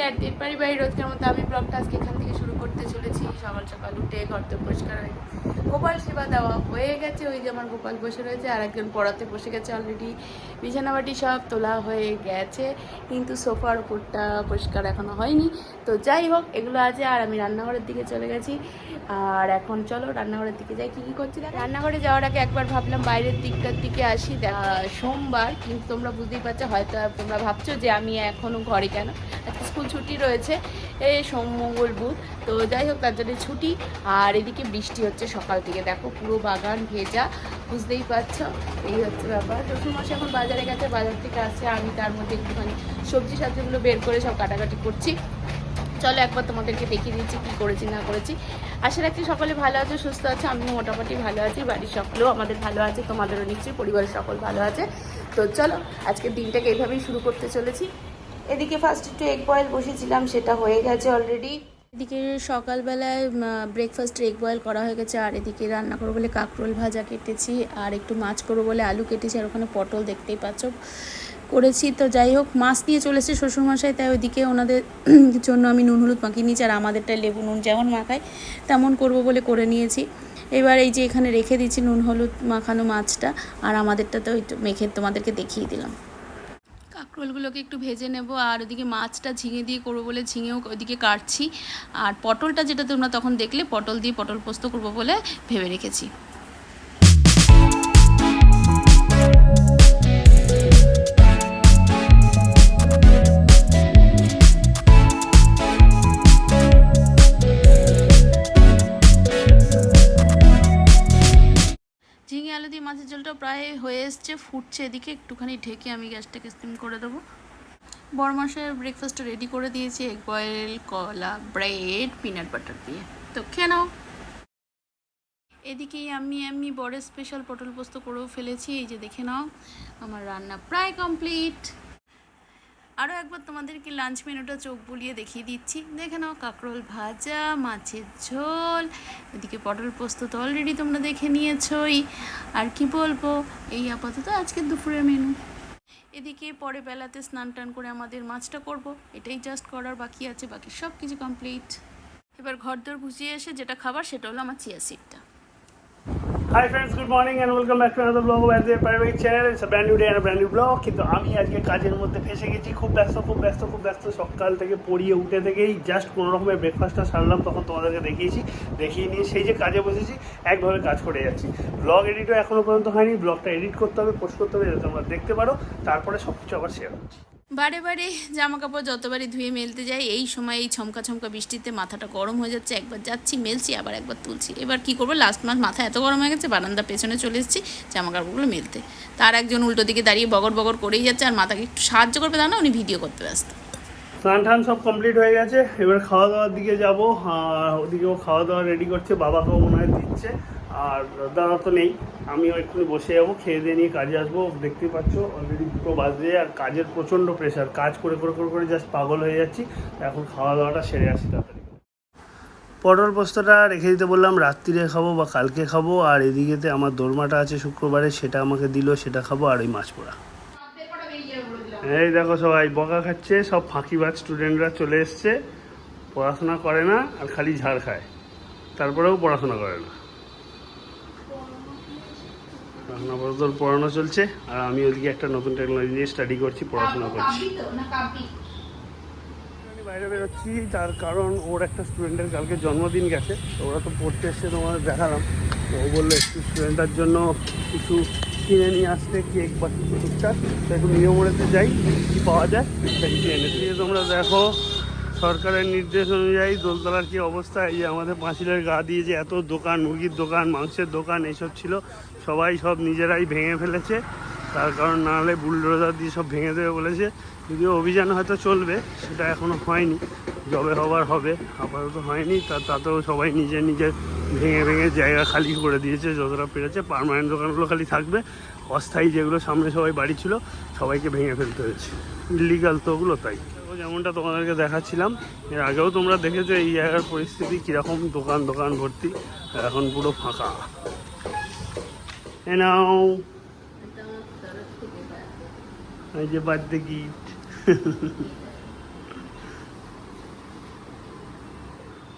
একদিন বাড়ি রোজকার মতো আমি ব্লগটা আজকে এখান থেকে শুরু করতে চলেছি। সকাল সকাল উঠে ঘর তো পরিষ্কার হয়ে গেছে, গোপাল সেবা দেওয়া হয়ে গেছে। ওই যে আমার গোপাল বসে রয়েছে, আর একজন পড়াতে বসে গেছে অলরেডি। বিছানাবাটি সব তোলা হয়ে গেছে, কিন্তু সোফার উপরটা পরিষ্কার এখনো হয়নি। তো যাই হোক, এগুলো আছে। আর আমি রান্নাঘরের দিকে চলে গেছি। আর এখন চলো রান্নাঘরের দিকে যাই। কী কী করছি রান্নাঘরে যাওয়ার আগে একবার ভাবলাম বাইরের দিকটার দিকে আসি। সোমবার, কিন্তু তোমরা বুঝতেই পারছো, হয়তো তোমরা ভাবছো যে আমি এখনও ঘরে কেন। আজকে স্কুল ছুটি রয়েছে, এই সোম মঙ্গল বুধ। তো যাই হোক, তার জন্য ছুটি। আর এদিকে বৃষ্টি হচ্ছে সকাল থেকে, দেখো পুরো বাগান ভেজা, বুঝতেই পারছো। এই হচ্ছে ব্যাপার। শ্বশুরমশাই এখন বাজারে গেছে, বাজার থেকে আসছে। আমি তার মধ্যে একটুখানি সবজি সাবজিগুলো বের করে সব কাটাকাটি করছি। চলো একবার তোমাদেরকে দেখিয়ে দিচ্ছি কী করেছি না করেছি। আশা রাখছি সকলে ভালো আছে, সুস্থ আছে। আমি মোটামুটি ভালো আছি, বাড়ির সকলেও আমাদের ভালো আছে, তোমাদেরও নিশ্চয়ই পরিবারের সকল ভালো আছে। তো চলো আজকের দিনটাকে এইভাবেই শুরু করতে চলেছি। এদিকে ফার্স্ট একটু এগ বয়েল বসেছিলাম, সেটা হয়ে গেছে অলরেডি। এদিকে সকালবেলায় ব্রেকফাস্টে এগ বয়েল করা হয়ে গেছে। আর এদিকে রান্না করবো বলে কাঁকরোল ভাজা কেটেছি, আর একটু মাছ করবো বলে আলু কেটেছি, আর ওখানে পটল দেখতেই পাচ্ছ করেছি। তো যাই হোক, মাছ দিয়ে চলেছে শ্বশুরমশাই, তাই ওইদিকে ওনাদের জন্য আমি নুন হলুদ মাখিয়ে নিয়েছি। আর আমাদেরটা লেবু নুন যেমন মাখাই তেমন করব বলে করে নিয়েছি। এবার এই যে এখানে রেখে দিচ্ছি নুন হলুদ মাখানো মাছটা, আর আমাদেরটা তো একটু মেখে তোমাদেরকে দেখিয়ে দিলাম। কাঁকরোলগুলোকে একটু ভেজে নেব। আর ওদিকে মাছটা ঝিঙে দিয়ে করবো বলে ঝিঙেও ওইদিকে কাটছি। আর পটলটা, যেটা তোমরা তখন দেখলে, পটল দিয়ে পটল পোস্ত করবো বলে ভেবে রেখেছি। ঝিঙে আলু দিয়ে মাছের ঝোলটা প্রায় হয়ে এসছে, ফুটছে। এদিকে একটুখানি ঢেকে আমি গ্যাসটাকে স্টিম করে দেবো। বড়মাসের ব্রেকফাস্টটা রেডি করে দিয়েছি, এগ বয়েল, কলা, ব্রেড, পিনাট বাটার দিয়ে। তো খেয়ে নাও। এদিকেই আমি বড় স্পেশাল পটল পোস্ত করেও ফেলেছি। এই যে দেখে নাও, আমার রান্না প্রায় কমপ্লিট। আরও একবার তোমাদেরকে লাঞ্চ মেনুটা চোখ বুলিয়ে দেখিয়ে দিচ্ছি, দেখে নাও। কাঁকরোল ভাজা, মাছের ঝোল, এদিকে পটল পোস্ত তো অলরেডি তোমরা দেখে নিয়েছই। আর কি বলবো, এই আপাতত আজকের দুপুরের মেনু। এদিকে পরে বেলাতে স্নান টান করে আমাদের মাছটা করব, এটাই জাস্ট করার বাকি আছে, বাকি সব কিছু কমপ্লিট। এবার ঘরদোর গুছিয়ে এসে যেটা খাবার সেটা হলো আমার chia সিডটা। Hi friends, good morning and welcome back to another vlog of Advait Parivik channel. It's a brand new day and a brand new vlog. কিন্তু আমি আজকে কাজের মধ্যে ফেসে গেছি, খুব ব্যস্ত। সকাল থেকে পড়িয়ে উঠে থেকেই জাস্ট কোনো রকমের ব্রেকফাস্টটা সারলাম, তখন তোমাদেরকে দেখিয়ে নিয়ে সেই যে কাজে বসেছি, একভাবে কাজ করে যাচ্ছি। ব্লগ এডিটও এখনও পর্যন্ত হয়নি, ব্লগটা এডিট করতে হবে, পোস্ট করতে হবে, যাতে তোমরা দেখতে পারো। তারপরে সব কিছু আবার শেয়ার করছি। বারে জামা কাপড় যতবারই ধুয়ে মেলতে যাই, এই সময় এই ছমকা বৃষ্টিতে মাথাটা গরম হয়ে যাচ্ছে। একবার যাচ্ছি মেলছি, আবার একবার তুলছি। এবার কি করবো, লাস্ট মাথা এত গরম হয়ে গেছে, বারান্দার পেছনে চলে এসেছি জামা কাপড়গুলো মেলতে। তার একজন উল্টো দিকে দাঁড়িয়ে বগর করেই যাচ্ছে, আর মাথাকে একটু সাহায্য করবে তা না, উনি ভিডিও করতে ব্যস্ত। স্নান টান সব কমপ্লিট হয়ে গেছে, এবার খাওয়া দাওয়ার দিকে যাবো। ওদিকেও খাওয়া দাওয়া রেডি করছে, বাবাকেও মনে হয় দিচ্ছে। আর দাদা তো নেই, আমিও এক্ষুনি বসে যাবো, খেয়ে দিয়ে নিয়ে কাজে আসবো। দেখতেই পাচ্ছ অলরেডি 2টো বাজে, আর কাজের প্রচণ্ড প্রেশার, কাজ করে জাস্ট পাগল হয়ে যাচ্ছি। এখন খাওয়া দাওয়াটা সেরে আসি তাড়াতাড়ি। পটল পোস্তটা রেখে দিতে বললাম, রাত্রিরে খাবো বা কালকে খাবো। আর এদিকেতে আমার দোরমাটা আছে শুক্রবারে, সেটা আমাকে দিল, সেটা খাবো। আর ওই মাছ পোড়া। এই দেখো সবাই বকা খাচ্ছে, সব ফাঁকিবাজ স্টুডেন্টরা চলে এসছে। পড়াশোনা করে না আর খালি ঝাড় খায়, তারপরেও পড়াশোনা করে না। এখন আপাতত পড়ানো চলছে, আর আমি ওদিকে একটা নতুন টেকনোলজি নিয়ে স্টাডি করছি, পড়াশোনা করছি। আমি বাইরে বেরোচ্ছি, তার কারণ ওর একটা স্টুডেন্টের কালকে জন্মদিন গেছে, তো ওরা তো পড়তে এসছে, তোমাদের দেখালাম। তো ও বললো একটু স্টুডেন্টটার জন্য কিছু কিনে নিয়ে আসতে, কেক বা কিছু টুকটাক। তো একটু নিয়মরেতে যাই, কী পাওয়া যায় সেটা কিছু এনে দিয়ে। তোমরা দেখো সরকারের নির্দেশ অনুযায়ী দোলতলার কী অবস্থা। এই যে আমাদের পাঁচিলের গা দিয়ে যে এত দোকান, মুরগির দোকান, মাংসের দোকান এইসব ছিল, সব নিজেরাই ভেঙে ফেলেছে। তার কারণ না হলে বুলডোজার দিয়ে সব ভেঙে দেবে বলেছে। যদিও অভিযান হয়তো চলবে, সেটা এখনও হয়নি, যবে হবার হবে, আপাতত হয়নি। তাতেও সবাই নিজের ভেঙে জায়গা খালি করে দিয়েছে যতটা পেরেছে। পার্মানেন্ট দোকানগুলো খালি থাকবে, অস্থায়ী যেগুলো সামনে সবাই বাড়ি ছিল সবাইকে ভেঙে ফেলতে হয়েছে। ইলিগাল তো ওগুলো, তাই যেমনটা তোমাদেরকে দেখাচ্ছিলাম এর আগেও, তোমরা দেখেছো এই জায়গার পরিস্থিতি কীরকম, দোকান ভর্তি, এখন পুরো ফাঁকা। নাও এই যে বার্থডে গিফট।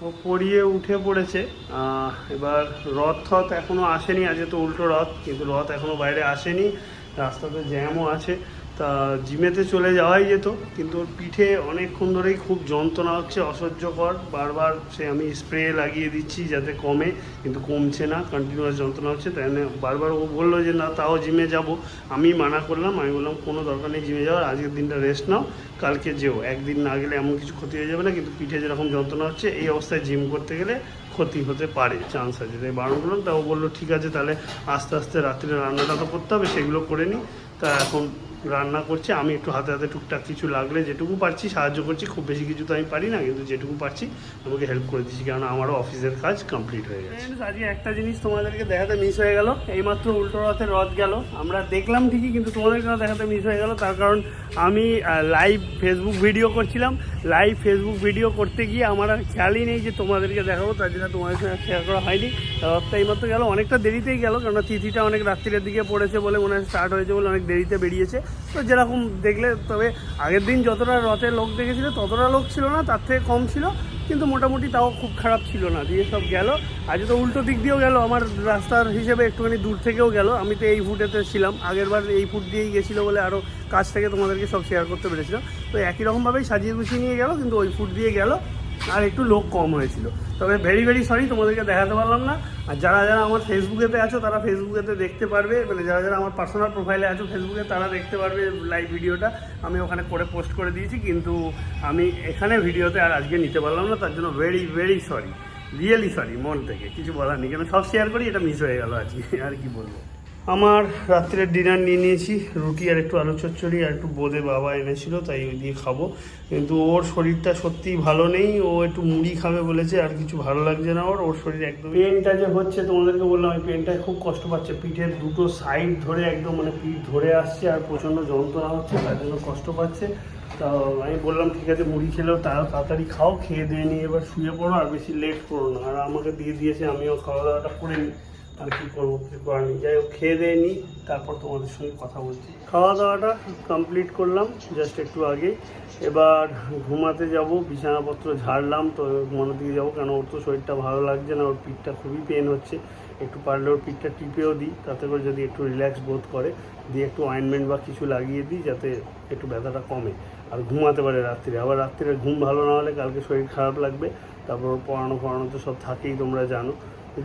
ও পড়িয়ে উঠে পড়েছে। এবার রথ থথ এখনও আসেনি, আজকে তো উল্টো রথ, কিন্তু রথ এখনও বাইরে আসেনি, রাস্তাতে জ্যামও আছে। তা জিমেতে চলে যাওয়াই যেত, কিন্তু ওর পিঠে অনেকক্ষণ ধরেই খুব যন্ত্রণা হচ্ছে, অসহ্যকর। বারবার আমি স্প্রে লাগিয়ে দিচ্ছি যাতে কমে, কিন্তু কমছে না, কন্টিনিউয়াস যন্ত্রণা হচ্ছে। তাই বারবার ও বললো যে না তাও জিমে যাব। আমি মানা করলাম, আমি বললাম কোনো দরকার নেই জিমে যাওয়ার, আজকের দিনটা রেস্ট নাও, কালকে যেও। একদিন না গেলে এমন কিছু ক্ষতি হয়ে যাবে না, কিন্তু পিঠে যেরকম যন্ত্রণা হচ্ছে এই অবস্থায় জিম করতে গেলে ক্ষতি হতে পারে, চান্স আছে। তাই বারণ করলাম, তা ও বললো ঠিক আছে তাহলে আস্তে আস্তে রাত্রে রান্নাটা তো করতে হবে, সেগুলো করে নিই। তা এখন রান্না করছে, আমি একটু হাতে হাতে টুকটাক কিছু লাগলে যেটুকু পারছি সাহায্য করছি। খুব বেশি কিছু তো আমি পারি না, কিন্তু যেটুকু পারছি আমাকে হেল্প করে দিচ্ছি, কারণ আমারও অফিসের কাজ কমপ্লিট হয়ে গেছে। আজকে একটা জিনিস তোমাদেরকে দেখাতে মিস হয়ে গেল, এইমাত্র উল্টো রথের রথ গেল, আমরা দেখলাম ঠিকই, কিন্তু তোমাদেরকে দেখাতে মিস হয়ে গেল। তার কারণ আমি লাইভ ফেসবুক ভিডিও করছিলাম, লাইভ ফেসবুক ভিডিও করতে গিয়ে আমার আর খেয়ালই নেই যে তোমাদেরকে দেখাবো, তার জন্য তোমাদের সঙ্গে শেয়ার করা হয়নি। রথটা এইমাত্র গেল, অনেকটা দেরিতেই গেল, কারণ তিথিটা অনেক রাত্রির দিকে পড়েছে বলে মনে হয়, স্টার্ট হয়েছে বলে অনেক দেরিতে বেরিয়েছে। তো যেরকম দেখলে, তবে আগের দিন যতটা রথের লোক দেখেছিল ততটা লোক ছিল না, তার থেকে কম ছিল, কিন্তু মোটামুটি তাও খুব খারাপ ছিল না, দিয়ে সব গেল। আজ তো উল্টো দিক দিয়েও গেল, আমার রাস্তার হিসেবে একটুখানি দূর থেকেও গেল। আমি তো এই ফুটেতে ছিলাম, আগেরবার এই ফুট দিয়েই গেছিলো বলে আরও কাছ থেকে তোমাদেরকে সব শেয়ার করতে পেরেছিলাম। তো একই রকমভাবেই সাজিয়ে গুছিয়ে নিয়ে গেল, কিন্তু ওই ফুট দিয়ে গেল, আর একটু লোক কম হয়েছিল। তবে ভেরি ভেরি সরি, তোমাদেরকে দেখাতে পারলাম না। আর যারা যারা আমার ফেসবুকেতে আছো তারা ফেসবুকেতে দেখতে পারবে, মানে যারা যারা আমার পার্সোনাল প্রোফাইলে আছো ফেসবুকে, তারা দেখতে পারবে লাইভ ভিডিওটা আমি ওখানে করে পোস্ট করে দিয়েছি, কিন্তু আমি এখানে ভিডিওতে আর আজকে নিতে পারলাম না, তার জন্য very very sorry, really sorry, মন থেকে কিছু বলার নেই, কেন সব শেয়ার করি, এটা মিস হয়ে গেল আজকে, আর কি বলবো। আমার রাত্রের ডিনার নিয়ে নিয়েছি, রুটি আর একটু আলু চচ্চড়ি আর একটু বোঁদে বাবা এনেছিল, তাই ওই দিয়ে খাবো। কিন্তু ওর শরীরটা সত্যিই ভালো নেই, ও একটু মুড়ি খাবে বলেছে, আর কিছু ভালো লাগছে না ওর শরীর একদম। পেনটা যে হচ্ছে তোমাদেরকে বললাম, ওই পেনটায় খুব কষ্ট পাচ্ছে, পিঠের দুটো সাইড ধরে একদম মানে পিঠ ধরে আসছে, আর প্রচণ্ড যন্ত্রণা হচ্ছে, তার জন্য কষ্ট পাচ্ছে। তা আমি বললাম ঠিক আছে মুড়ি খেলেও তাড়াতাড়ি খাও, খেয়ে দিয়ে নিয়ে এবার শুয়ে পড়ো, আর বেশি লেট করো না। আর আমাকে দিয়ে দিয়েছে, আমিও খাওয়া দাওয়াটা করে নিই, আর কি করবো, কিছু করার নেই। যাই হোক খেয়ে দিয়ে নিই, তারপর তোমাদের সঙ্গে কথা বলছি। খাওয়া দাওয়াটা কমপ্লিট করলাম জাস্ট একটু আগে, এবার ঘুমাতে যাব, বিছানাপত্র ঝাড়লাম, তো ঘুমানোর দিকে যাবো, কেন ওর তো শরীরটা ভালো লাগছে না, ওর পিঠটা খুবই পেন হচ্ছে। একটু পারলে ওর পিঠটা টিপেও দিই, তাতে করে যদি একটু রিল্যাক্স বোধ করে, দিয়ে একটু অয়েনমেন্ট বা কিছু লাগিয়ে দিই যাতে একটু ব্যথাটা কমে, আর ঘুমাতে পারে রাত্রিরে। আবার রাত্রিরে ঘুম ভালো না হলে কালকে শরীর খারাপ লাগবে, তারপর পড়ানো তো সব থাকেই, তোমরা জানো।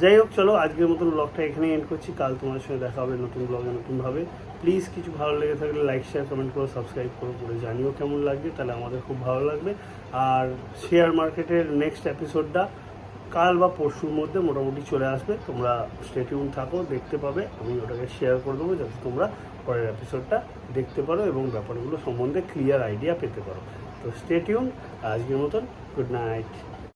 যাই হোক, চলো আজকের মতন ব্লগটা এখানেই এন্ড করছি, কাল তোমার সঙ্গে দেখা হবে নতুন ব্লগে নতুনভাবে। প্লিজ কিছু ভালো লেগে থাকলে লাইক শেয়ার কমেন্ট করো, সাবস্ক্রাইব করো, করে জানিও কেমন লাগবে, তাহলে আমাদের খুব ভালো লাগবে। আর শেয়ার মার্কেটের নেক্সট এপিসোডটা কাল বা পরশুর মধ্যে মোটামুটি চলে আসবে, তোমরা স্টে টিউন থাকো, দেখতে পাবে। আমি ওটাকে শেয়ার করে দেবো যাতে তোমরা পরের এপিসোডটা দেখতে পারো এবং ব্যাপারগুলো সম্বন্ধে ক্লিয়ার আইডিয়া পেতে পারো। তো স্টে টিউন, আজকের মতন গুড নাইট।